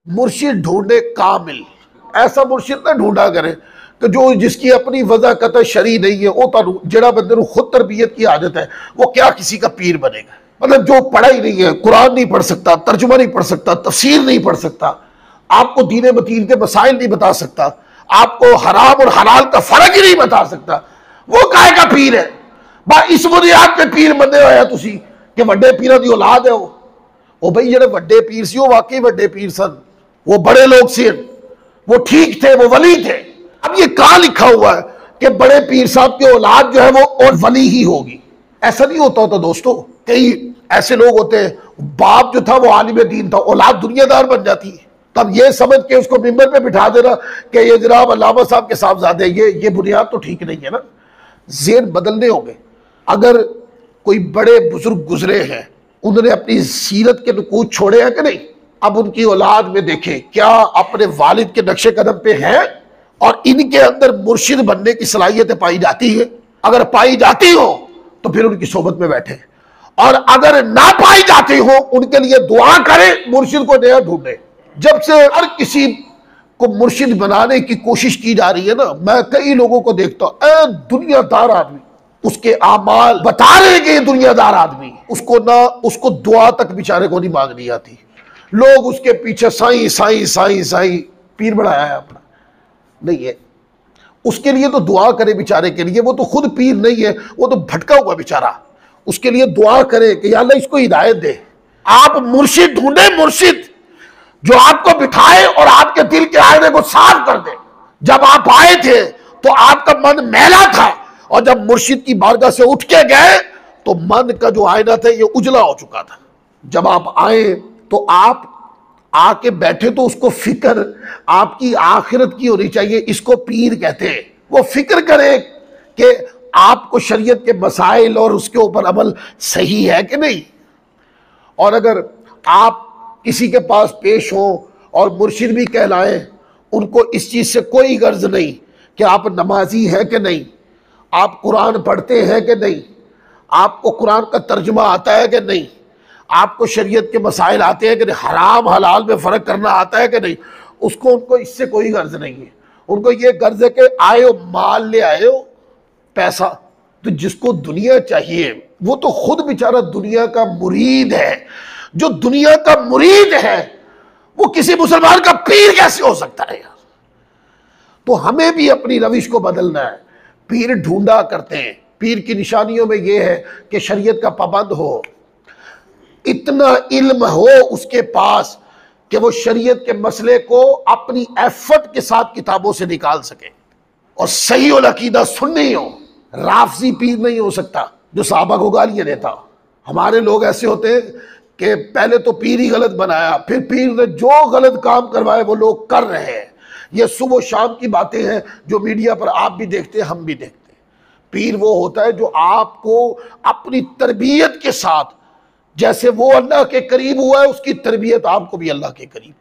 मुर्शिद ढूंढे कामिल, ऐसा मुर्शिद ना ढूंढा करें कि जो जिसकी अपनी वजह कतई शरी नहीं है, वो तो जड़ा बंदे को खुद तरबियत की आदत है, वो क्या किसी का पीर बनेगा। मतलब जो पढ़ा ही नहीं है, कुरान नहीं पढ़ सकता, तर्जुमा नहीं पढ़ सकता, तफसीर नहीं पढ़ सकता, आपको दीन मतीन के मसाइल नहीं बता सकता, आपको हराम और हलाल का फर्क ही नहीं बता सकता, वो काहे का पीर है। इस बुनियाद पे पीर बने होया तुसी कि वड्डे पीरां दी औलाद है वो भाई जेडे वड्डे पीर सी, वो वाकई वड्डे पीर सन, वो बड़े लोग से, वो ठीक थे, वो वली थे। अब ये कहां लिखा हुआ है कि बड़े पीर साहब की औलाद जो है वो और वली ही होगी? ऐसा नहीं होता होता दोस्तों। कई ऐसे लोग होते हैं, बाप जो था वो आलिम दीन था, औलाद दुनियादार बन जाती है। तब ये समझ के उसको मिंबर पे बिठा देना कि ये जनाब अल्लामा साहब के साहबजादे, ये बुनियाद तो ठीक नहीं है ना। ज़ेन बदलने होंगे। अगर कोई बड़े बुजुर्ग गुजरे हैं, उन्होंने अपनी सीरत के नुकूच छोड़े हैं कि नहीं, अब उनकी औलाद में देखें क्या अपने वालिद के नक्शे कदम पे है और इनके अंदर मुर्शिद बनने की सलाहियतें पाई जाती है। अगर पाई जाती हो तो फिर उनकी सोबत में बैठे, और अगर ना पाई जाती हो उनके लिए दुआ करें, मुर्शिद को नया ढूंढे। जब से हर किसी को मुर्शिद बनाने की कोशिश की जा रही है ना, मैं कई लोगों को देखता हूं, दुनियादार आदमी, उसके आमाल बता रहे कि ये दुनियादार आदमी, उसको दुआ तक बेचारे को नहीं मांगनी आती। लोग उसके पीछे साईं साईं साईं साईं पीर बढ़ाया है अपना, नहीं है। उसके लिए तो दुआ करे बेचारे के लिए, वो तो खुद पीर नहीं है, वो तो भटका हुआ बेचारा। उसके लिए दुआ करे कि या अल्लाह इसको हिदायत दे। आप मुर्शिद ढूंढे, मुर्शिद जो आपको बिठाए और आपके दिल के आईने को साफ कर दे। जब आप आए थे तो आपका मन मैला था, और जब मुर्शिद की बारगाह से उठ के गए तो मन का जो आईना था ये उजला हो चुका था। जब आप आए तो आप आके बैठे तो उसको फिक्र आपकी आखिरत की होनी चाहिए। इसको पीर कहते हैं। वो फिक्र करे कि आपको शरीयत के मसाइल और उसके ऊपर अमल सही है कि नहीं। और अगर आप किसी के पास पेश हो और मुर्शिद भी कहलाएं, उनको इस चीज़ से कोई गर्ज नहीं कि आप नमाजी हैं कि नहीं, आप कुरान पढ़ते हैं कि नहीं, आपको कुरान का तर्जुमा आता है कि नहीं, आपको शरीयत के मसाइल आते हैं कि नहीं, हराम हलाल में फ़र्क करना आता है कि नहीं, उनको इससे कोई गर्ज नहीं है। उनको ये गर्ज है कि आए हो माल ले आए हो, पैसा। तो जिसको दुनिया चाहिए वो तो खुद बेचारा दुनिया का मुरीद है। जो दुनिया का मुरीद है वो किसी मुसलमान का पीर कैसे हो सकता है यार। तो हमें भी अपनी रविश को बदलना है। पीर ढूंढा करते हैं। पीर की निशानियों में यह है कि शरीयत का पाबंद हो, इतना इल्म हो उसके पास कि वो शरीयत के मसले को अपनी एफर्ट के साथ किताबों से निकाल सके, और सही और अकीदा सुन्नी हो। राफजी पीर नहीं हो सकता जो साहबा को गालियां देता। हमारे लोग ऐसे होते हैं कि पहले तो पीर ही गलत बनाया, फिर पीर ने जो गलत काम करवाए वो लोग कर रहे हैं। ये सुबह शाम की बातें हैं जो मीडिया पर आप भी देखते हैं, हम भी देखते हैं। पीर वो होता है जो आपको अपनी तरबियत के साथ, जैसे वो अल्लाह के करीब हुआ है, उसकी तरबियत आपको भी अल्लाह के करीब